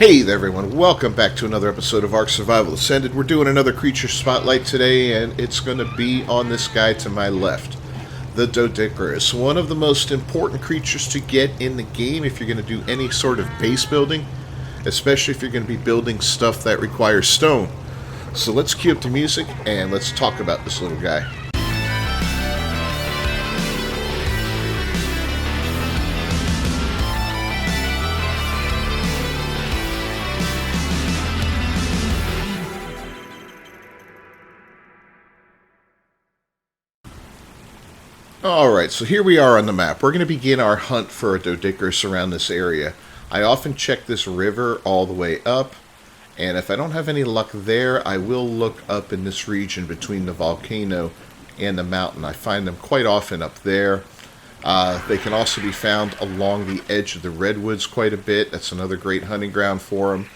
Hey there everyone, welcome back to another episode of Ark Survival Ascended. We're doing another creature spotlight today, and it's going to be on this guy to my left, the Doedicurus. One of the most important creatures to get in the game if you're going to do any sort of base building, especially if you're going to be building stuff that requires stone. So let's cue up the music and let's talk about this little guy. Alright, so here we are on the map. We're going to begin our hunt for a Doedicurus around this area. I often check this river all the way up, and if I don't have any luck there, I will look up in this region between the volcano and the mountain. I find them quite often up there. They can also be found along the edge of the redwoods quite a bit. That's another great hunting ground for them.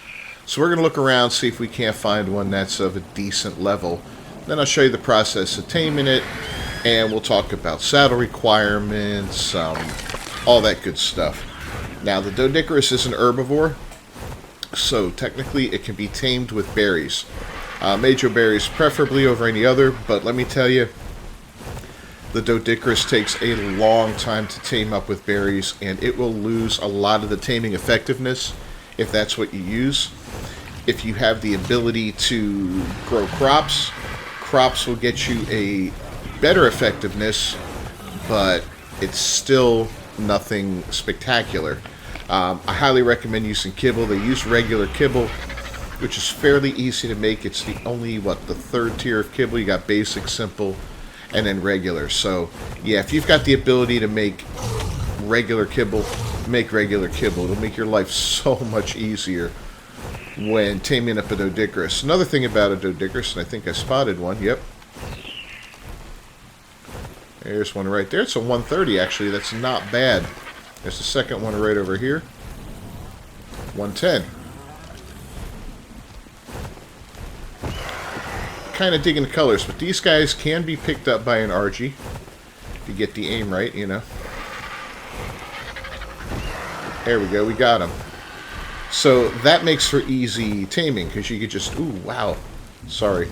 So we're going to look around, see if we can't find one that's of a decent level. Then I'll show you the process of taming it. And we'll talk about saddle requirements, all that good stuff. Now, the Doedicurus is an herbivore, so technically it can be tamed with berries. Major berries preferably over any other, but let me tell you, the Doedicurus takes a long time to tame up with berries, and it will lose a lot of the taming effectiveness if that's what you use. If you have the ability to grow crops, crops will get you a better effectiveness, but it's still nothing spectacular. I highly recommend using kibble. They use regular kibble, which is fairly easy to make. It's the only, the third tier of kibble. You got basic, simple, and then regular. So, yeah, if you've got the ability to make regular kibble, make regular kibble. It'll make your life so much easier when taming up a Doedicurus. Another thing about a Doedicurus, and I think I spotted one, yep. There's one right there. It's a 130, actually. That's not bad. There's the second one right over here. 110. Kind of digging the colors, but these guys can be picked up by an RG. If you get the aim right, you know. There we go. We got him. So that makes for easy taming, because you could just... Ooh, wow. Sorry.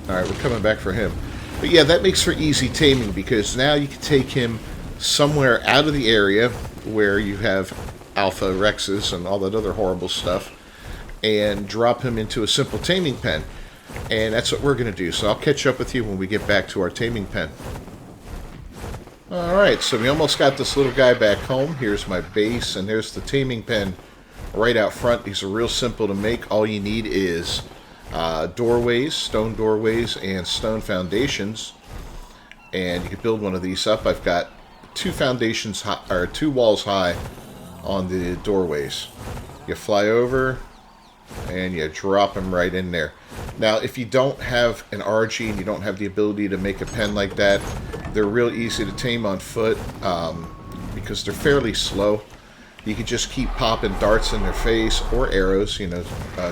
Alright, we're coming back for him. But yeah, that makes for easy taming, because now you can take him somewhere out of the area where you have alpha rexes and all that other horrible stuff and drop him into a simple taming pen. And that's what we're going to do. So I'll catch up with you when we get back to our taming pen. Alright, so we almost got this little guy back home. Here's my base, and there's the taming pen right out front. These are real simple to make. All you need is doorways, stone doorways, and stone foundations, and you can build one of these up. I've got two foundations high, or two walls high on the doorways. You fly over and you drop them right in there. Now, if you don't have an RG and you don't have the ability to make a pen like that, they're real easy to tame on foot because they're fairly slow. You can just keep popping darts in their face or arrows,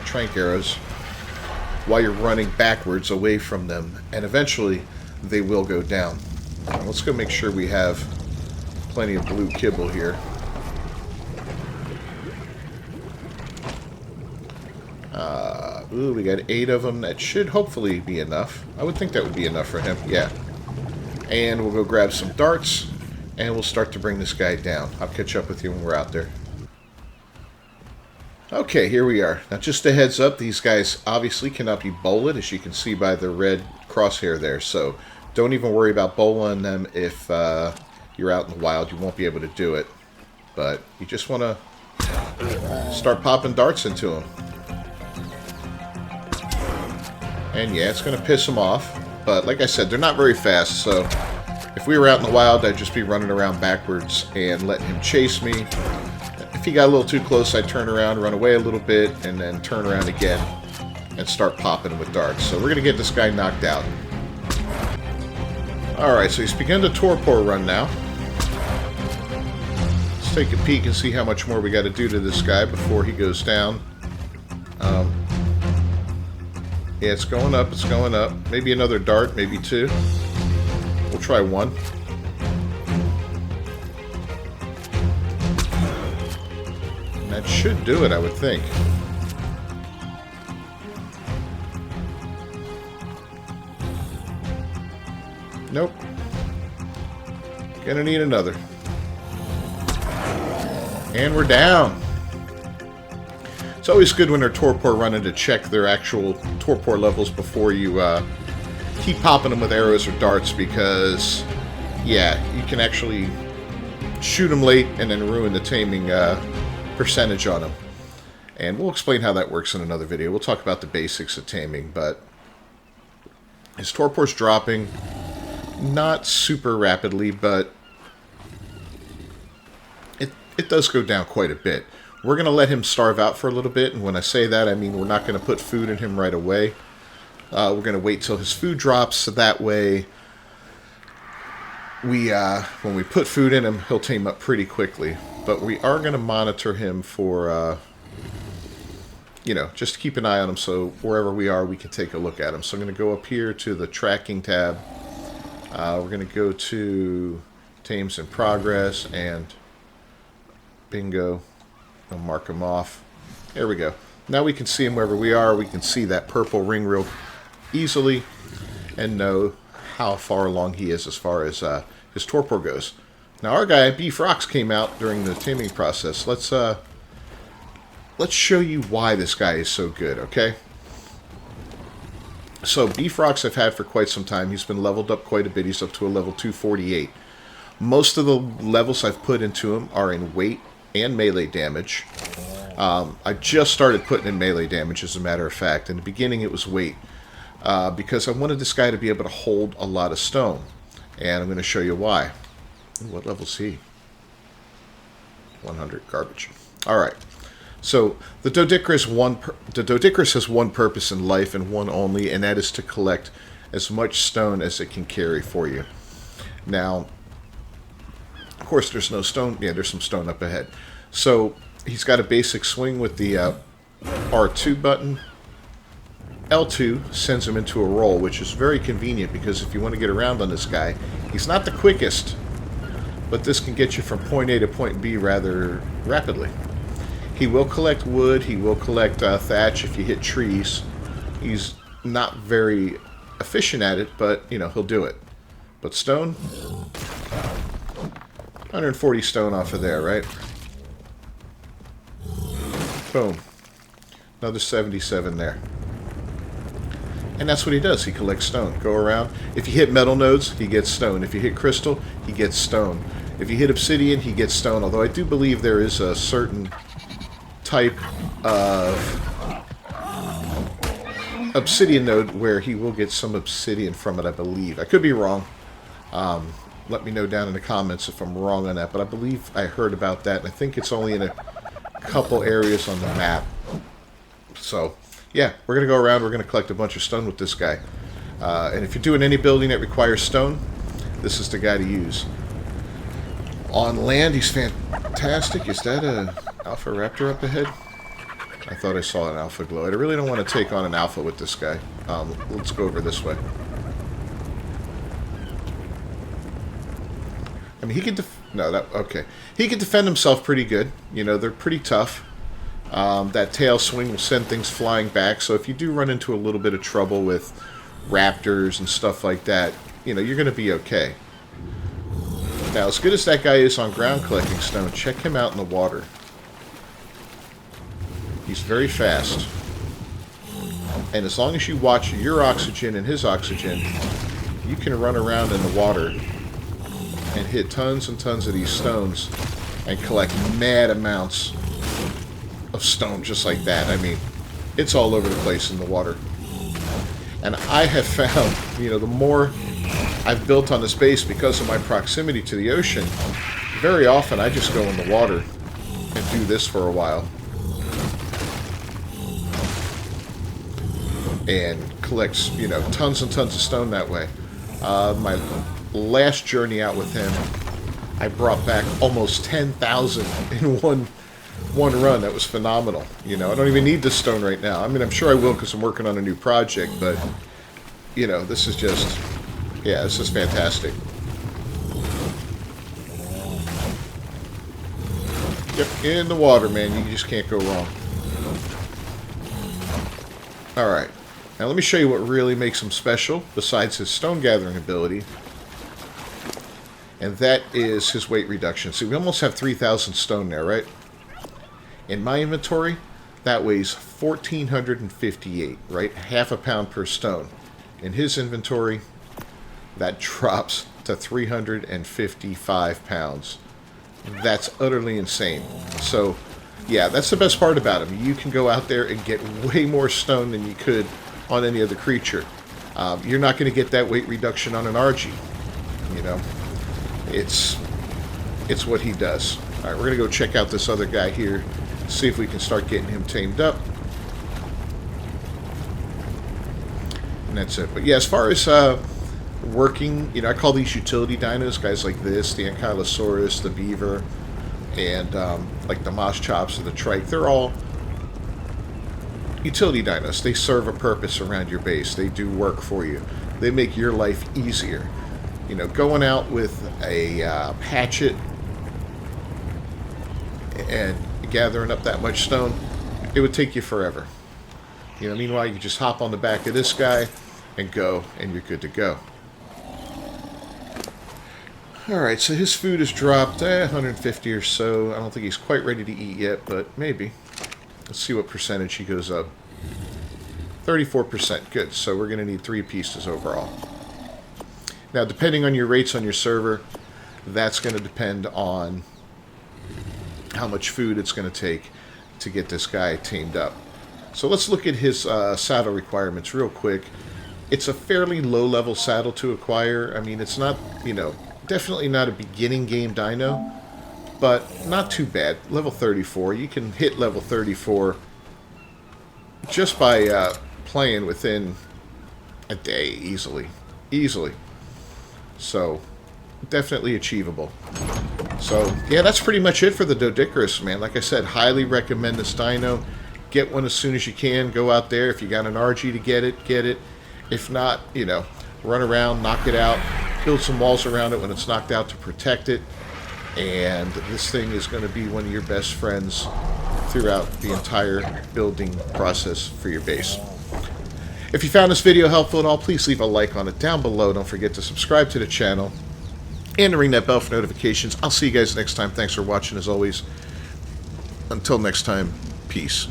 trank arrows, while you're running backwards away from them, and eventually they will go down. Let's go make sure we have plenty of blue kibble here. Ooh, we got 8 of them. That should hopefully be enough. I would think that would be enough for him, yeah. And we'll go grab some darts, and we'll start to bring this guy down. I'll catch up with you when we're out there. Okay, here we are. Now, just a heads up, these guys obviously cannot be bolted, as you can see by the red crosshair there. So, don't even worry about bowling them if you're out in the wild. You won't be able to do it. But you just want to start popping darts into them. And yeah, it's going to piss them off. But like I said, they're not very fast. So, if we were out in the wild, I'd just be running around backwards and letting him chase me. If he got a little too close, I'd turn around, run away a little bit, and then turn around again and start popping with darts. So we're going to get this guy knocked out. Alright, so he's begun the torpor run now. Let's take a peek and see how much more we got to do to this guy before he goes down. Yeah, it's going up, it's going up. Maybe another dart, maybe 2. We'll try 1. should do it, I would think. Nope. Gonna need another. And we're down. It's always good when they're torpor running to check their actual torpor levels before you keep popping them with arrows or darts, because, yeah, you can actually shoot them late and then ruin the taming percentage on them. And we'll explain how that works in another video. We'll talk about the basics of taming, but his torpor's dropping. Not super rapidly, but it does go down quite a bit. We're going to let him starve out for a little bit, and when I say that, I mean we're not going to put food in him right away. We're going to wait till his food drops, so that way when we put food in him, he'll tame up pretty quickly. But we are going to monitor him for, you know, just keep an eye on him, so wherever we are, we can take a look at him. So I'm going to go up here to the tracking tab. We're going to go to Tames in Progress, and bingo. I'll mark him off. There we go. Now we can see him wherever we are. We can see that purple ring real easily and know how far along he is as far as his torpor goes. Now our guy, Beef Rocks, came out during the taming process. Let's show you why this guy is so good, okay? So Beef Rocks I've had for quite some time. He's been leveled up quite a bit. He's up to a level 248. Most of the levels I've put into him are in weight and melee damage. I just started putting in melee damage, as a matter of fact. In the beginning it was weight, because I wanted this guy to be able to hold a lot of stone. And I'm going to show you why. Ooh, what level is he? 100. Garbage. Alright. So the Doedicurus has one purpose in life, and one only, and that is to collect as much stone as it can carry for you. Now, of course, there's no stone. Yeah, there's some stone up ahead. So he's got a basic swing with the R2 button. L2 sends him into a roll, which is very convenient, because if you want to get around on this guy, he's not the quickest, but this can get you from point A to point B rather rapidly. He will collect wood. He will collect thatch if you hit trees. He's not very efficient at it, but, you know, he'll do it. But stone? 140 stone off of there, right? Boom. Another 77 there. And that's what he does. He collects stone. Go around. If you hit metal nodes, he gets stone. If you hit crystal, he gets stone. If you hit obsidian, he gets stone. Although I do believe there is a certain type of obsidian node where he will get some obsidian from it, I believe. I could be wrong. Let me know down in the comments if I'm wrong on that, but I believe I heard about that, and I think it's only in a couple areas on the map. So, yeah, we're going to go around, we're going to collect a bunch of stone with this guy. And if you're doing any building that requires stone, this is the guy to use. On land, he's fantastic. Is that a Alpha Raptor up ahead? I thought I saw an Alpha Glow. I really don't want to take on an Alpha with this guy. Let's go over this way. I mean, he can okay. He can defend himself pretty good. You know, they're pretty tough. That tail swing will send things flying back, so if you do run into a little bit of trouble with raptors and stuff like that, you know, you're going to be okay. Now, as good as that guy is on ground collecting stone, check him out in the water. He's very fast. And as long as you watch your oxygen and his oxygen, you can run around in the water and hit tons and tons of these stones and collect mad amounts of stone just like that. I mean, it's all over the place in the water. And I have found, you know, the more I've built on this base because of my proximity to the ocean, very often I just go in the water and do this for a while. And collects, you know, tons and tons of stone that way. My last journey out with him, I brought back almost 10,000 in one run. That was phenomenal. You know, I don't even need this stone right now. I mean, I'm sure I will because I'm working on a new project, but, you know, this is just, yeah, this is fantastic. Yep, in the water, man. You just can't go wrong. Alright. Now let me show you what really makes him special, besides his stone gathering ability. And that is his weight reduction. See, we almost have 3,000 stone there, right? In my inventory, that weighs 1,458, right? Half a pound per stone. In his inventory, that drops to 355 pounds. That's utterly insane. So, yeah, that's the best part about him. You can go out there and get way more stone than you could on any other creature. You're not going to get that weight reduction on an RG. You know, it's what he does. All right, we're going to go check out this other guy here, see if we can start getting him tamed up. And that's it. But yeah, as far as working, you know, I call these utility dinos, guys like this, the Ankylosaurus, the beaver, and like the Moschops or the trike. They're all utility dinos. They serve a purpose around your base. They do work for you. They make your life easier. You know, going out with a hatchet and gathering up that much stone, it would take you forever. You know, meanwhile, you just hop on the back of this guy and go, and you're good to go. Alright, so his food has dropped 150 or so. I don't think he's quite ready to eat yet, but maybe. Let's see what percentage he goes up. 34%. Good. So we're going to need 3 pieces overall. Now, depending on your rates on your server, that's going to depend on how much food it's going to take to get this guy tamed up. So let's look at his saddle requirements real quick. It's a fairly low-level saddle to acquire. I mean, it's not, you know, definitely not a beginning game dino, but not too bad. Level 34. You can hit level 34 just by playing within a day easily. Easily. So, definitely achievable. So, yeah, that's pretty much it for the Doedicurus, man. Like I said, highly recommend this dino. Get one as soon as you can. Go out there. If you got an RG to get it, get it. If not, you know, run around, knock it out, build some walls around it when it's knocked out to protect it. And this thing is going to be one of your best friends throughout the entire building process for your base. If you found this video helpful at all, please leave a like on it down below. Don't forget to subscribe to the channel and to ring that bell for notifications. I'll see you guys next time. Thanks for watching as always. Until next time, peace.